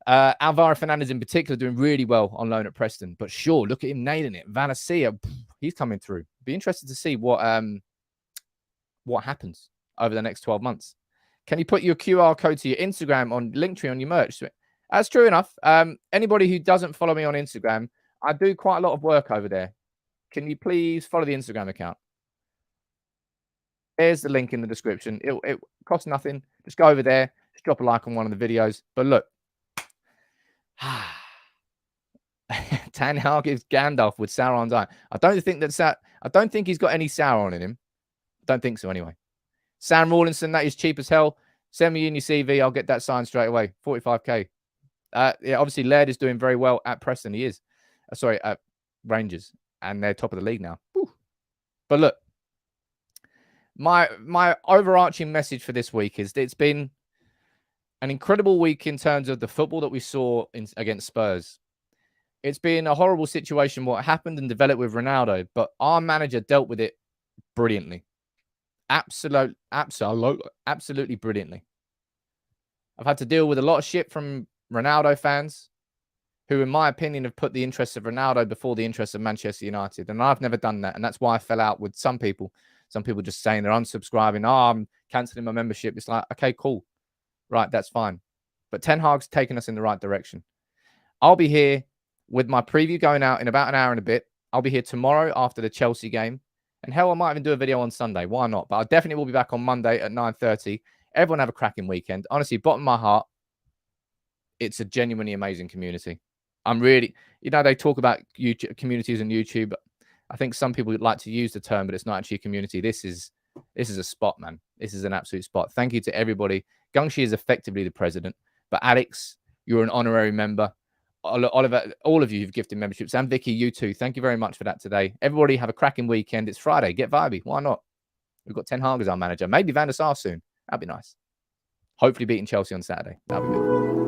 Alvaro Fernandez in particular doing really well on loan at Preston. But sure, look at him nailing it. Valencia, he's coming through. Be interested to see what happens over the next 12 months. Can you put your QR code to your Instagram on Linktree on your merch? That's true enough. Anybody who doesn't follow me on Instagram, I do quite a lot of work over there. Can you please follow the Instagram account? There's the link in the description. It costs nothing. Just go over there. Just drop a like on one of the videos. But look. Ten Hag gives Gandalf with Sauron's eye. I don't think he's got any Sauron in him. Don't think so anyway. Sam Rawlinson, that is cheap as hell. Send me in your CV. I'll get that signed straight away. 45k. Yeah, obviously Laird is doing very well at Preston. He is. Sorry, at Rangers. And they're top of the league now. Whew. But look, my overarching message for this week is that it's been an incredible week in terms of the football that we saw against Spurs. It's been a horrible situation what happened and developed with Ronaldo, but our manager dealt with it brilliantly. Absolutely brilliantly. I've had to deal with a lot of shit from Ronaldo fans who, in my opinion, have put the interests of Ronaldo before the interests of Manchester United. And I've never done that. And that's why I fell out with some people. Some people just saying they're unsubscribing. Oh, I'm cancelling my membership. It's like, okay, cool. Right, that's fine. But Ten Hag's taken us in the right direction. I'll be here with my preview going out in about an hour and a bit. I'll be here tomorrow after the Chelsea game. And hell, I might even do a video on Sunday. Why not? But I definitely will be back on Monday at 9:30. Everyone have a cracking weekend. Honestly, bottom of my heart, it's a genuinely amazing community. I'm really, they talk about YouTube, communities on YouTube. I think some people would like to use the term, but it's not actually a community. This is a spot, man. This is an absolute spot. Thank you to everybody. Gungshi is effectively the president. But Alex, you're an honorary member. Oliver, all of you who've gifted memberships, and Vicky, you too. Thank you very much for that today. Everybody have a cracking weekend. It's Friday. Get vibey. Why not? We've got Ten Hag as our manager. Maybe Van der Sar soon. That'd be nice. Hopefully beating Chelsea on Saturday. That'd be good.